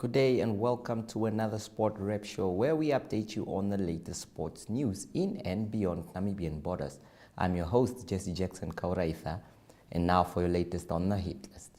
Good day and welcome to another Sport Rep Show where we update you on the latest sports news in and beyond Namibian borders. I'm your host, Jesse Jackson Kauraitha, and now for your latest on the hit list.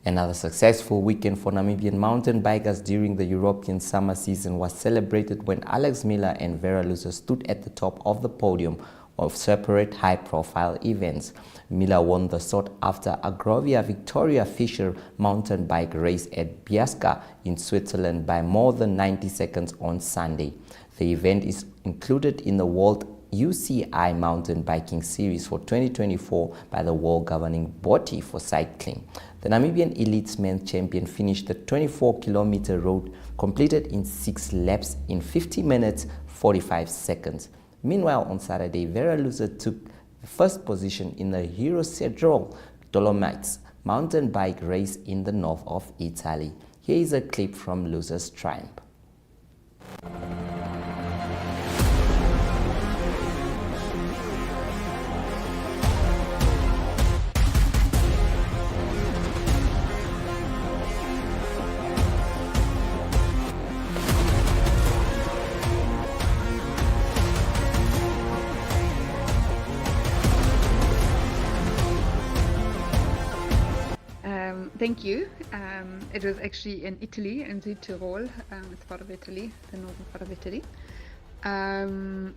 Another successful weekend for Namibian mountain bikers during the European summer season was celebrated when Alex Miller and Vera stood at the top of the podium of separate high-profile events. Miller won the sought-after Agrovia Victoria Fischer mountain bike race at Biasca in Switzerland by more than 90 seconds on Sunday. The event is included in the World UCI Mountain Biking Series for 2024 by the World Governing Body for Cycling. The Namibian Elite Men's Champion finished the 24-kilometer road completed in 6 laps in 50 minutes 45 seconds. Meanwhile, on Saturday, Vera took the first position in the Hero Cedrol Dolomites mountain bike race in the north of Italy. Here is a clip from Luza's triumph. Thank you. It was actually in Italy, in Südtirol. It's part of Italy, the northern part of Italy.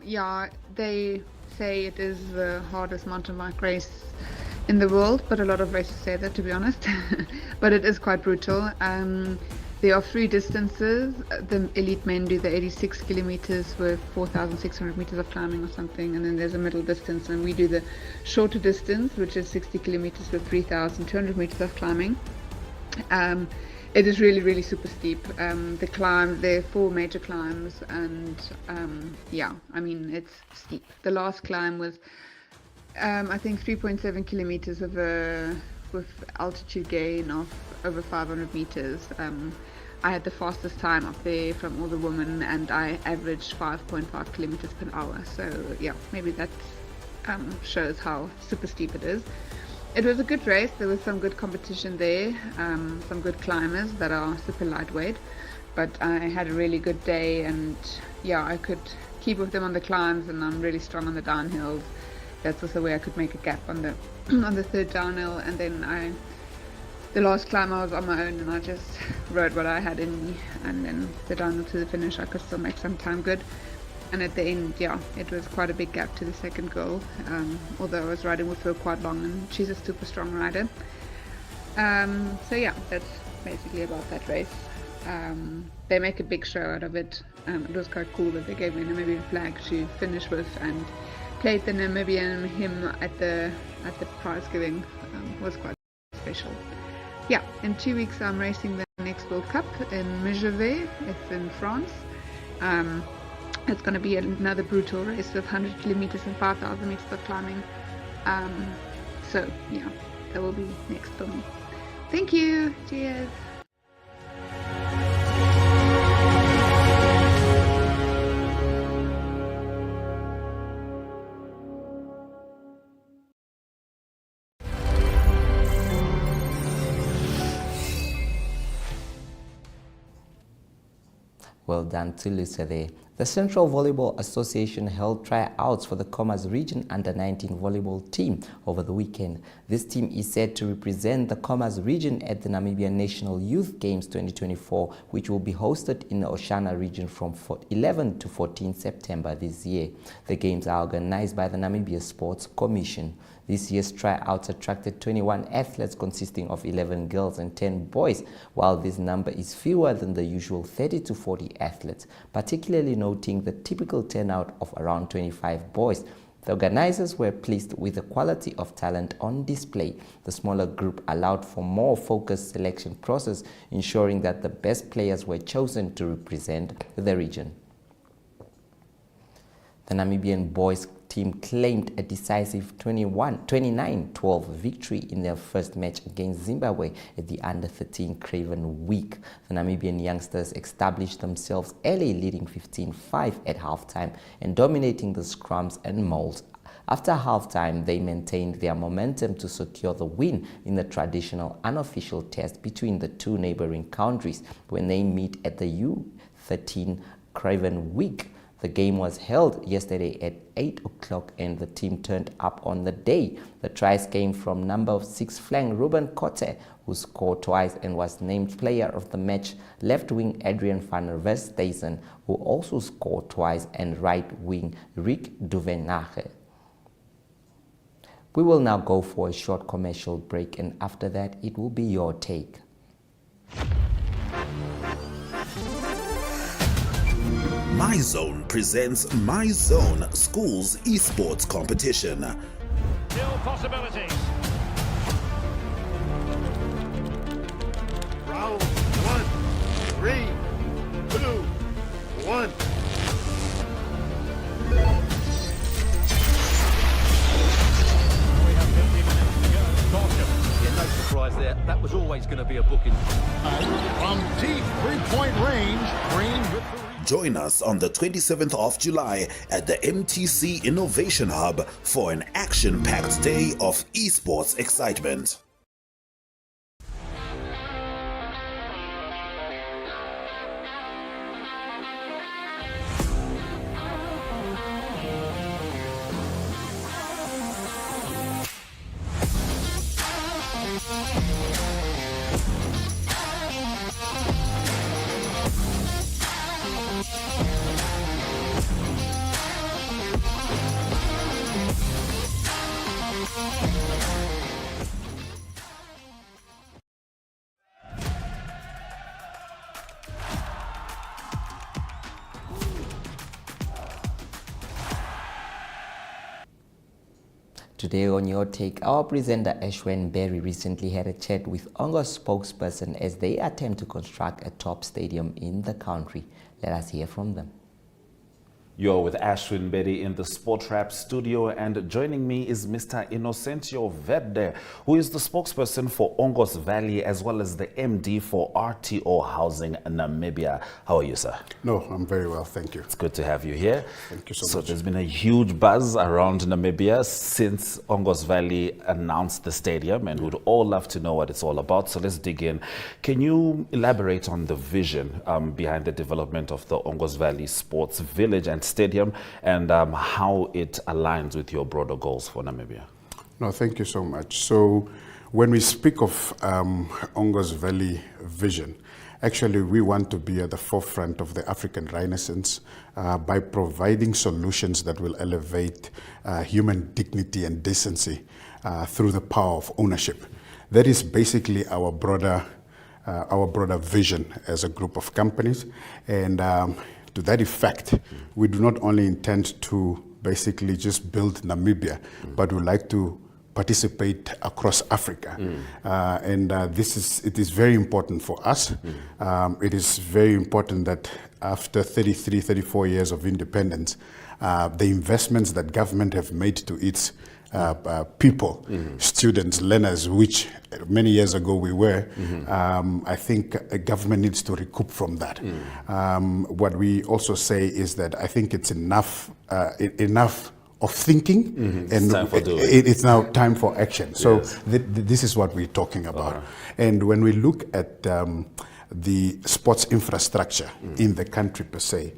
Yeah, they say it is the hardest mountain bike race in the world, but a lot of races say that, to be honest. But it is quite brutal. There are 3 distances. The elite men do the 86 kilometers with 4,600 meters of climbing or something, and then there's a middle distance, and we do the shorter distance, which is 60 kilometers with 3,200 meters of climbing. It is really super steep. The climb, there are 4 major climbs, and yeah, I mean, it's steep. The last climb was I think 3.7 kilometers with altitude gain of over 500 meters. I had the fastest time up there from all the women, and I averaged 5.5 kilometers per hour. So yeah, maybe that shows how super steep it is. It was a good race. There was some good competition there, some good climbers that are super lightweight, but I had a really good day, and yeah, I could keep with them on the climbs, and I'm really strong on the downhills. That's also where I could make a gap on the on the 3rd downhill, and then the last climb I was on my own, and I just rode what I had in me, and then the downhill to the finish I could still make some time good. And at the end, yeah, it was quite a big gap to the second goal, although I was riding with her quite long, and she's a super strong rider. So yeah, that's basically about that race. They make a big show out of it. It was quite cool that they gave me a Namibian flag to finish with, and played the Namibian hymn at the prize giving. Was quite special. Yeah, in 2 weeks I'm racing the next World Cup in Megève. It's in France. It's going to be another brutal race with 100 kilometers and 5,000 meters of climbing. So yeah, that will be next for me. Thank you. Cheers. Well done to Lucia there. The Central Volleyball Association held tryouts for the Commerce Region Under-19 volleyball team over the weekend. This team is set to represent the Commerce Region at the Namibian National Youth Games 2024, which will be hosted in the Oshana region from 11 to 14 September this year. The games are organized by the Namibia Sports Commission. This year's tryouts attracted 21 athletes consisting of 11 girls and 10 boys, while this number is fewer than the usual 30 to 40 athletes, particularly noting the typical turnout of around 25 boys. The organizers were pleased with the quality of talent on display. The smaller group allowed for more focused selection process, ensuring that the best players were chosen to represent the region. The Namibian boys team claimed a decisive 29-12 victory in their first match against Zimbabwe at the Under-13 Craven Week. The Namibian youngsters established themselves early, leading 15-5 at halftime and dominating the scrums and mauls. After halftime, they maintained their momentum to secure the win in the traditional unofficial test between the two neighboring countries when they meet at the U13 Craven Week. The game was held yesterday at 8 o'clock and the team turned up on the day. The tries came from number 6 flank Ruben Kotte, who scored twice and was named player of the match, left wing Adrian van der Westhuizen, who also scored twice, and right wing Rick Duvenage. We will now go for a short commercial break, and after that it will be your take. My Zone presents My Zone Schools Esports Competition. Still possibilities. Round 1, 3, 2, 1. We have 50 minutes to go. Caution. Yeah, no surprise there. That was always going to be a booking. From deep three-point range, Green with the Join us on the 27th of July at the MTC Innovation Hub for an action-packed day of esports excitement. Today on Your Take, our presenter Ashwin Berry recently had a chat with Ongo's spokesperson as they attempt to construct a top stadium in the country. Let us hear from them. You're with Ashwin Berry in the Sport Rap studio, and joining me is Mr. Inocentio Verde, who is the spokesperson for Ongos Valley as well as the MD for RTO Housing Namibia. How are you, sir? No, I'm very well, thank you. It's good to have you here. Thank you so So much. there's been a huge buzz around Namibia since Ongos Valley announced the stadium, and we'd all love to know what it's all about. So let's dig in. Can you elaborate on the vision behind the development of the Ongos Valley Sports Village and Stadium, and how it aligns with your broader goals for Namibia? No, thank you so much. So when we speak of Ongos Valley vision, actually we want to be at the forefront of the African Renaissance by providing solutions that will elevate human dignity and decency through the power of ownership. That is basically our broader vision as a group of companies, and to that effect, we do not only intend to basically just build Namibia, but we like to participate across Africa. It is very important for us. It is very important that after 33, 34 years of independence, the investments that government have made to its people, students, learners, which many years ago we were, I think a government needs to recoup from that. What we also say is that I think it's enough of thinking, and it's now time for action. So this is what we're talking about. And when we look at the sports infrastructure in the country per se,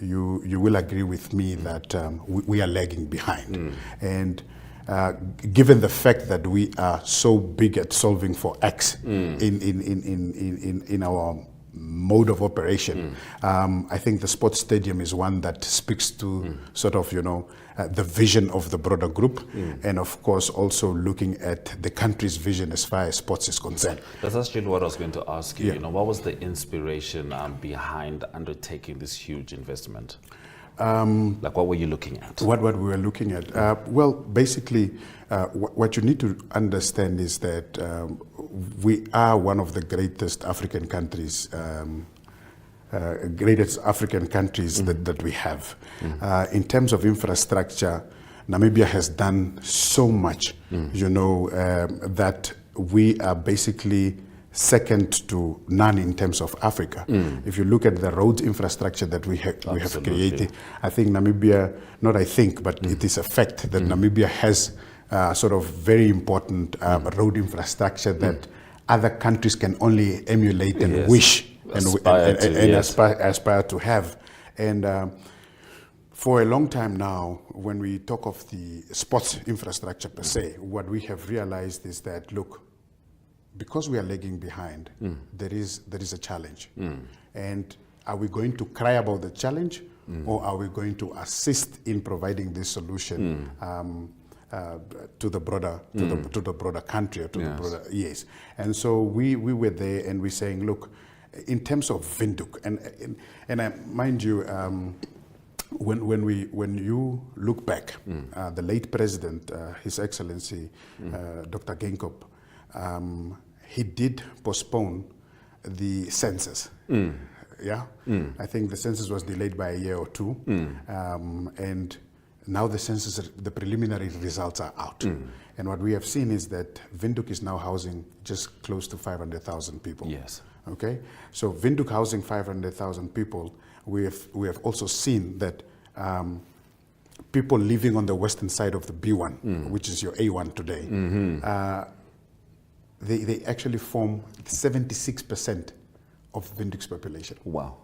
you will agree with me that we are lagging behind. And given the fact that we are so big at solving for X in our mode of operation, I think the sports stadium is one that speaks to sort of, the vision of the broader group, and of course also looking at the country's vision as far as sports is concerned. That's actually what I was going to ask you. Yeah. What was the inspiration behind undertaking this huge investment? What were you looking at? What we were looking at? Well, basically, what you need to understand is that we are one of the greatest African countries greatest African countries that we have. In terms of infrastructure, Namibia has done so much, that we are basically second to none in terms of Africa. If you look at the road infrastructure that we have created, I think Namibia, not I think, but it is a fact that Namibia has sort of very important road infrastructure that other countries can only emulate and wish and aspire to have. And for a long time now, when we talk of the sports infrastructure per se, what we have realized is that, look, because we are lagging behind, there is a challenge. And are we going to cry about the challenge, or are we going to assist in providing this solution to the broader country, or to the broader And so we were there, and we're saying, look, in terms of Windhoek, and mind you, when you look back, the late president, His Excellency Dr. Geingob, he did postpone the census. I think the census was delayed by a year or two, and now the preliminary results are out. And what we have seen is that Windhoek is now housing just close to 500,000 people. Yes. Okay, so Windhoek housing 500,000 people, we have also seen that people living on the western side of the B1, which is your A1 today, they actually form 76% of Windhoek's population. Wow.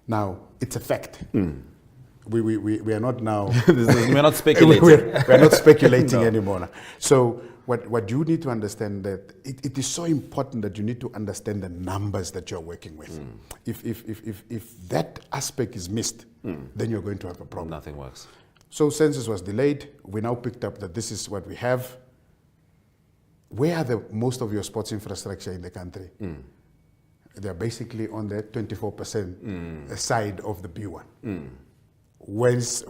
Now, it's a fact. We are not now... We're not speculating. we're not speculating anymore. So what you need to understand that it is so important that you need to understand the numbers that you're working with. If that aspect is missed, then you're going to have a problem. Nothing works. So census was delayed. We now picked up that this is what we have. Where are most of your sports infrastructure in the country? They're basically on the 24% side of the B1. Whereas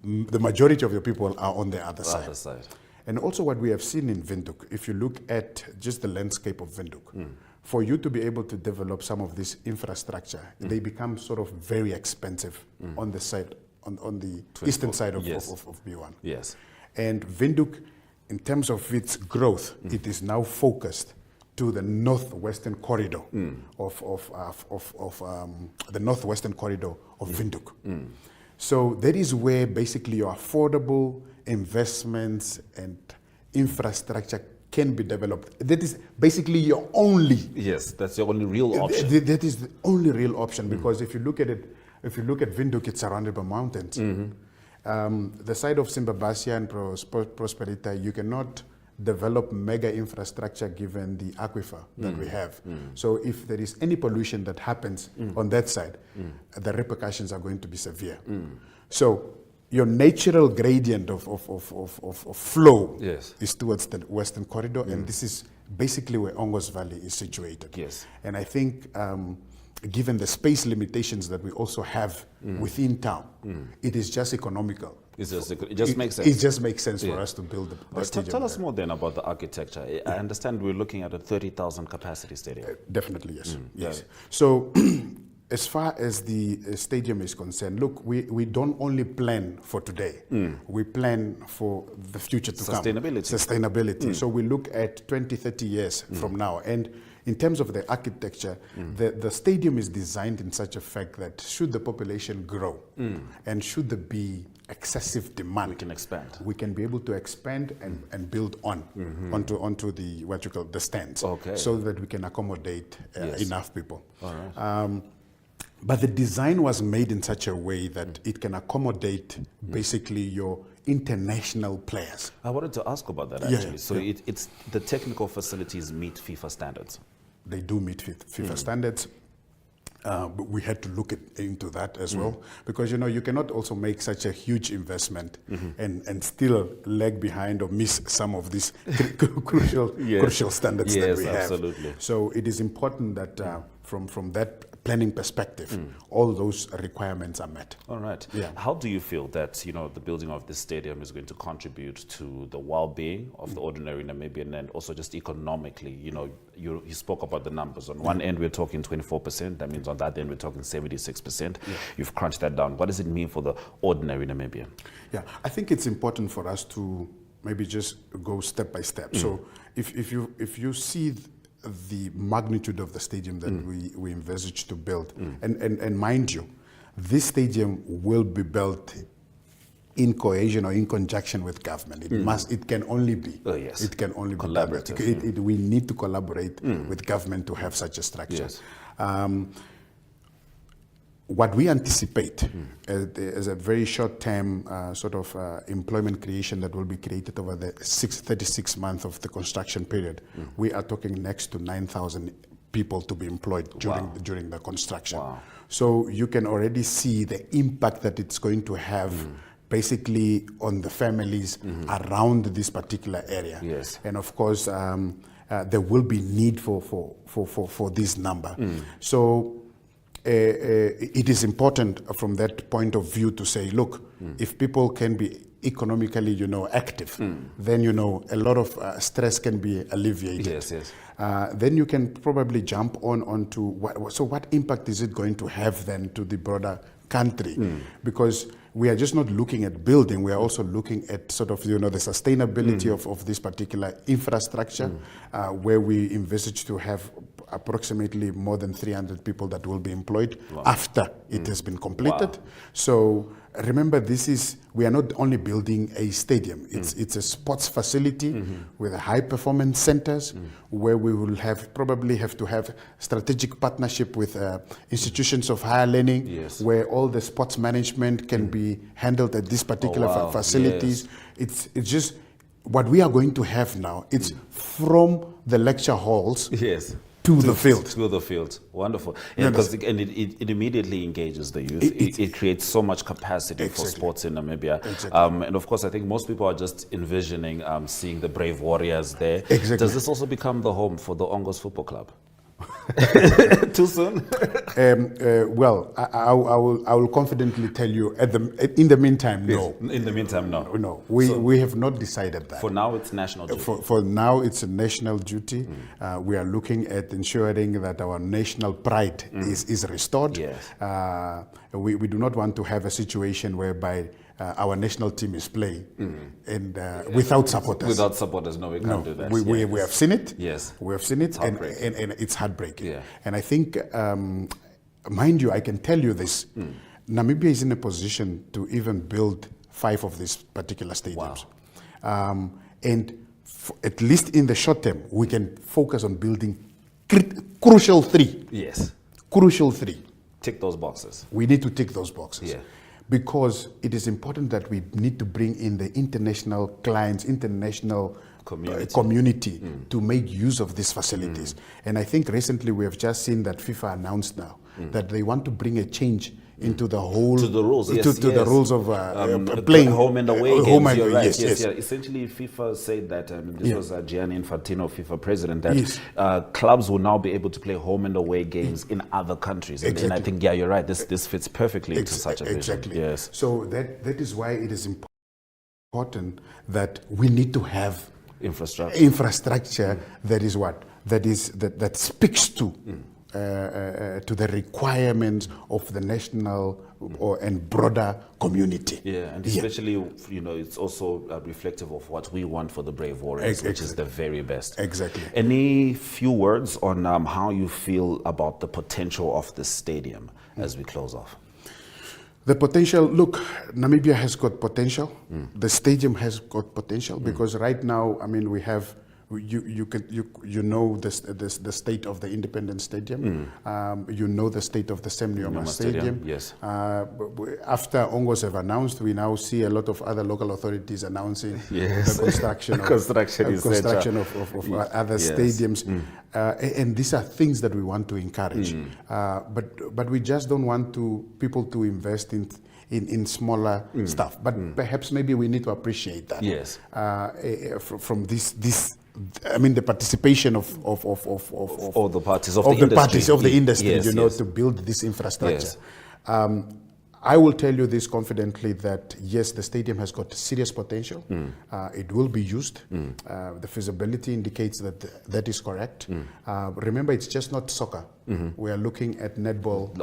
the majority of your people are on the other side. And also what we have seen in Windhoek, if you look at just the landscape of Windhoek, for you to be able to develop some of this infrastructure, they become sort of very expensive on the side, on the eastern side of B1. Yes. And Windhoek, in terms of its growth, it is now focused to the northwestern corridor of the northwestern corridor of Windhoek. So that is where basically your affordable investments and infrastructure can be developed. That is basically your only... Yes, that's your only real option. That is the only real option, because if you look at it, if you look at Windhoek, it's surrounded by mountains. The side of Simbabasia and Prosperita, you cannot develop mega infrastructure given the aquifer that we have. So if there is any pollution that happens on that side, the repercussions are going to be severe. So your natural gradient of flow is towards the western corridor, and this is basically where Ongos Valley is situated. Yes. And I think given the space limitations that we also have within town, it is just economical. It just makes sense. It just makes sense for us to build the stadium. Tell us more then about the architecture. I understand we're looking at a 30,000 capacity stadium. Definitely, yes. Yes. So as far as the stadium is concerned, look, we don't only plan for today. We plan for the future to come. Sustainability. So we look at 20, 30 years from now. And in terms of the architecture, the stadium is designed in such a fact that should the population grow and should there be excessive demand, we can expand. We can be able to expand and build onto the what you call the stands, so that we can accommodate enough people. All right. But the design was made in such a way that it can accommodate basically your international players. I wanted to ask about that actually. So it's the technical facilities meet FIFA standards. They do meet FIFA standards. But we had to look into that as well, because you cannot also make such a huge investment and still lag behind or miss some of these crucial standards that we have. Absolutely. So it is important that from that planning perspective, all those requirements are met. All right. Yeah. How do you feel that the building of this stadium is going to contribute to the well-being of the ordinary Namibian, and also just economically? You spoke about the numbers. On one end, we're talking 24%. That means on that end, we're talking 76%. You've crunched that down. What does it mean for the ordinary Namibian? Yeah, I think it's important for us to maybe just go step by step. So if you see the magnitude of the stadium that we envisage to build, and mind you, this stadium will be built in cohesion or in conjunction with government. It can only be. Oh, yes. It can only be Collaborative. we need to collaborate with government to have such a structure. Yes. What we anticipate is a very short-term employment creation that will be created over the 36 months of the construction period. We are talking next to 9,000 people to be employed during the construction. Wow. So you can already see the impact that it's going to have basically on the families around this particular area. Yes. And of course, there will be need for this number. So it is important from that point of view to say, look, if people can be economically, active, then, a lot of stress can be alleviated. Yes, yes. Then you can probably jump onto what impact is it going to have then to the broader country? Because we are just not looking at building, we are also looking at the sustainability of this particular infrastructure, where we envisage to have approximately more than 300 people that will be employed after it has been completed. So remember, we are not only building a stadium, it's a sports facility with high performance centers where we will probably have to have strategic partnership with institutions of higher learning, where all the sports management can be handled at these particular facilities. Yes. It's just what we are going to have now. It's from the lecture halls to the field. To the field. Wonderful. And it immediately engages the youth. It creates so much capacity for sports in Namibia. Exactly. And of course, I think most people are just envisioning seeing the brave warriors there. Exactly. Does this also become the home for the Ongos Football Club? Too soon? Well, I will confidently tell you. In the meantime, no. In the meantime, no. No, we have not decided that. For now, it's national duty. For now, it's a national duty. We are looking at ensuring that our national pride is restored. Yes. We do not want to have a situation whereby our national team is playing and without supporters. Without supporters, no, we can't do that. We have seen it. Yes. We have seen it, and it's heartbreaking. Yeah. And I think, mind you, I can tell you this, Namibia is in a position to even build 5 of these particular stadiums. Wow. And at least in the short term, we can focus on building crucial 3. Yes. Crucial 3. Tick those boxes. We need to tick those boxes. Yeah. Because it is important that we need to bring in the international clients, international community to make use of these facilities. And I think recently we have just seen that FIFA announced now that they want to bring a change into the whole to the rules, the rules of playing home and away games. Home and You're right. yes. Essentially, FIFA said that this was Gianni Infantino, FIFA president, that clubs will now be able to play home and away games in other countries. And I think, you're right. This fits perfectly into such a vision. Exactly. Yes. So that is why it is important that we need to have infrastructure that speaks to the requirements of the national and broader community. Yeah, and especially, it's also reflective of what we want for the Brave Warriors, which is the very best. Exactly. Any few words on how you feel about the potential of this stadium as we close off? The potential, look, Namibia has got potential. The stadium has got potential because right now, I mean, we have, you know the state of the Independence Stadium. You know the state of the Semnioma Stadium. Yes. After Ongos have announced, we now see a lot of other local authorities announcing the construction of other stadiums. And these are things that we want to encourage. But we just don't want people to invest in smaller stuff. But perhaps maybe we need to appreciate that. Yes. From this the participation of all the parties of the the industry. parties of the industry, Yes, to build this infrastructure. Yes. I will tell you this confidently that yes, the stadium has got serious potential. It will be used. The feasibility indicates that is correct. Remember, it's just not soccer. We are looking at netball,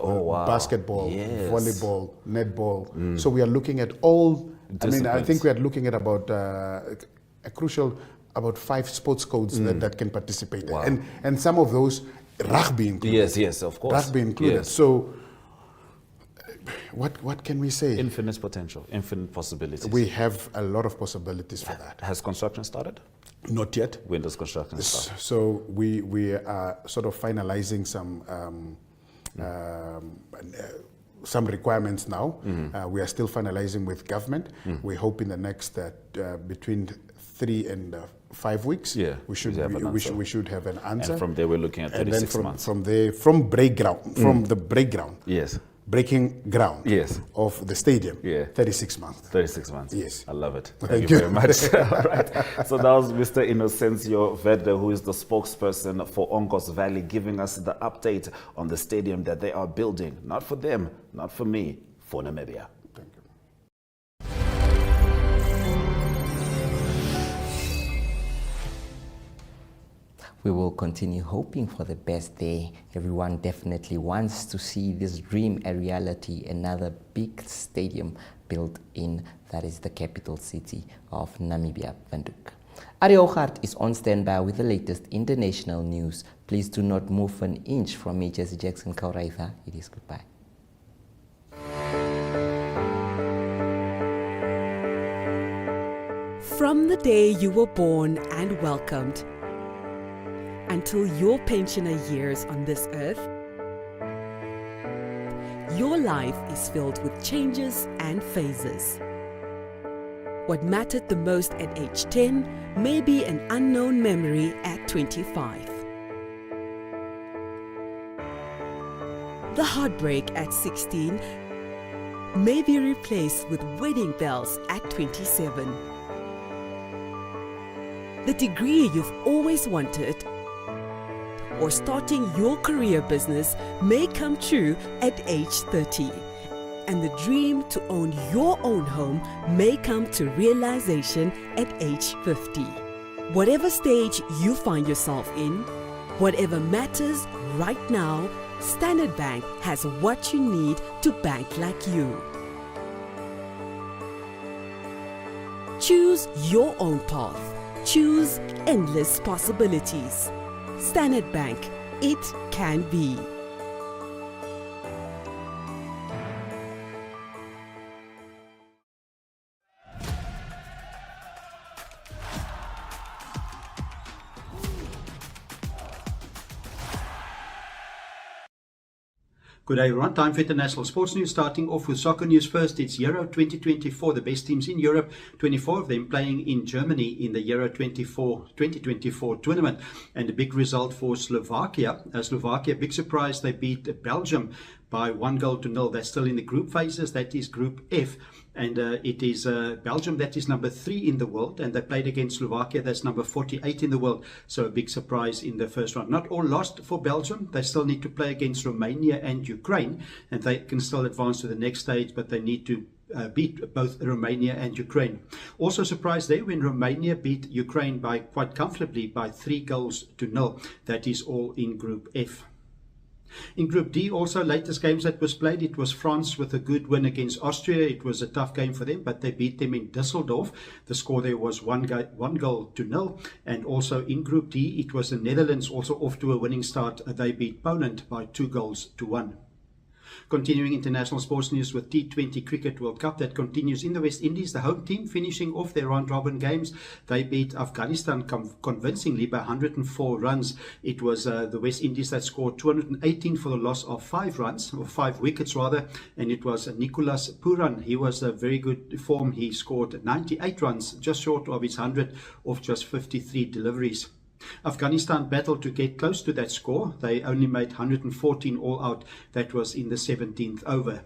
basketball, volleyball, netball. So we are looking at all. I think we are looking at about a crucial about 5 sports codes that can participate, and some of those rugby included. Yes, of course. Rugby included. Yes. So. What can we say? Infinite potential, infinite possibilities. We have a lot of possibilities for that. Has construction started? Not yet. When does construction start? So we are sort of finalizing some requirements now. We are still finalizing with government. We hope in the next between 3 and 5 weeks, we should have an answer. And from there, we're looking at 36 months. From there, from the break ground. Yes. Breaking ground of the stadium, 36 months. 36 months. Yes. I love it. Thank you you very much. All right. So that was Mr. Inocencio Vera, who is the spokesperson for Ongos Valley, giving us the update on the stadium that they are building. Not for them, not for me, for Namibia. Thank you. We will continue hoping for the best there. Everyone definitely wants to see this dream a reality, another big stadium built in, that is the capital city of Namibia, Windhoek. Ari Ogaard is on standby with the latest international news. Please do not move an inch from me, Jesse Jackson Kauraitha. It is goodbye. From the day you were born and welcomed, until your pensioner years on this earth, your life is filled with changes and phases. What mattered the most at age 10 may be an unknown memory at 25. The heartbreak at 16 may be replaced with wedding bells at 27. The degree you've always wanted or starting your career business may come true at age 30. And the dream to own your own home may come to realization at age 50. Whatever stage you find yourself in, whatever matters right now, Standard Bank has what you need to bank like you. Choose your own path. Choose endless possibilities. Standard Bank, it can be. Good day everyone, time for international sports news, starting off with soccer news first. It's Euro 2024, the best teams in Europe, 24 of them playing in Germany in the Euro 2024 tournament. And a big result for Slovakia. Slovakia, big surprise, they beat Belgium by 1-0. That's still in the group phases, that is Group F. And it is Belgium that is number 3 in the world, and they played against Slovakia, that's number 48 in the world. So a big surprise in the first round. Not all lost for Belgium. They still need to play against Romania and Ukraine, and they can still advance to the next stage, but they need to beat both Romania and Ukraine. Also surprised there when Romania beat Ukraine by quite comfortably by 3-0. That is all in Group F. In Group D, also latest games that was played, it was France with a good win against Austria. It was a tough game for them, but they beat them in Düsseldorf. The score there was 1-0. And also in Group D, it was the Netherlands also off to a winning start. They beat Poland by 2-1. Continuing international sports news with T20 Cricket World Cup that continues in the West Indies. The home team finishing off their round-robin games. They beat Afghanistan convincingly by 104 runs. It was the West Indies that scored 218 for the loss of 5 runs, or 5 wickets rather, and it was Nicholas Pooran. He was a very good form. He scored 98 runs, just short of his 100 off just 53 deliveries. Afghanistan battled to get close to that score. They only made 114 all out. That was in the 17th over.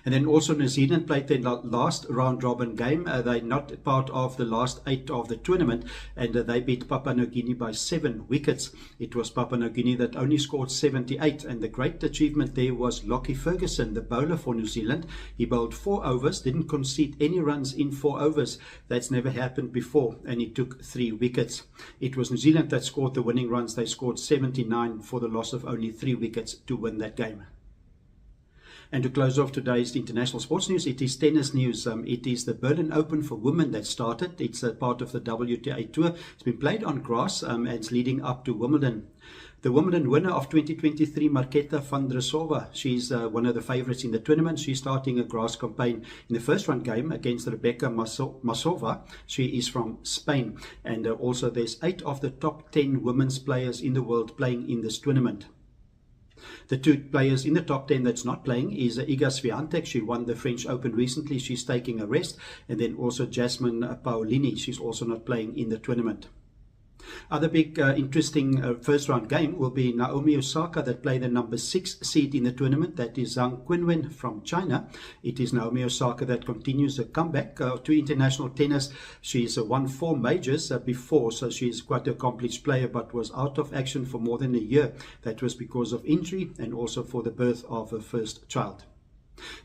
And then also New Zealand played their last round-robin game. They're not part of the last 8 of the tournament, and they beat Papua New Guinea by 7 wickets. It was Papua New Guinea that only scored 78, and the great achievement there was Lockie Ferguson, the bowler for New Zealand. He bowled 4 overs, didn't concede any runs in 4 overs. That's never happened before, and he took 3 wickets. It was New Zealand that scored the winning runs. They scored 79 for the loss of only 3 wickets to win that game. And to close off today's international sports news, it is tennis news. It is the Berlin Open for women that started. It's a part of the WTA Tour. It's been played on grass and it's leading up to Wimbledon. The Wimbledon winner of 2023, Marketa Vondrousova, she's one of the favourites in the tournament. She's starting a grass campaign in the first round game against Rebecca Masova. She is from Spain. And also there's 8 of the top 10 women's players in the world playing in this tournament. The 2 players in the top 10 that's not playing is Iga Swiatek. She won the French Open recently. She's taking a rest. And then also Jasmine Paolini. She's also not playing in the tournament. Other big interesting first round game will be Naomi Osaka that play the number 6 seed in the tournament. That is Zhang Qinwen from China. It is Naomi Osaka that continues a comeback to international tennis. She's won 4 majors before, so she's quite an accomplished player, but was out of action for more than a year. That was because of injury and also for the birth of her first child.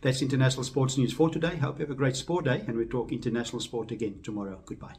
That's international sports news for today. Hope you have a great sport day, and we talk international sport again tomorrow. Goodbye.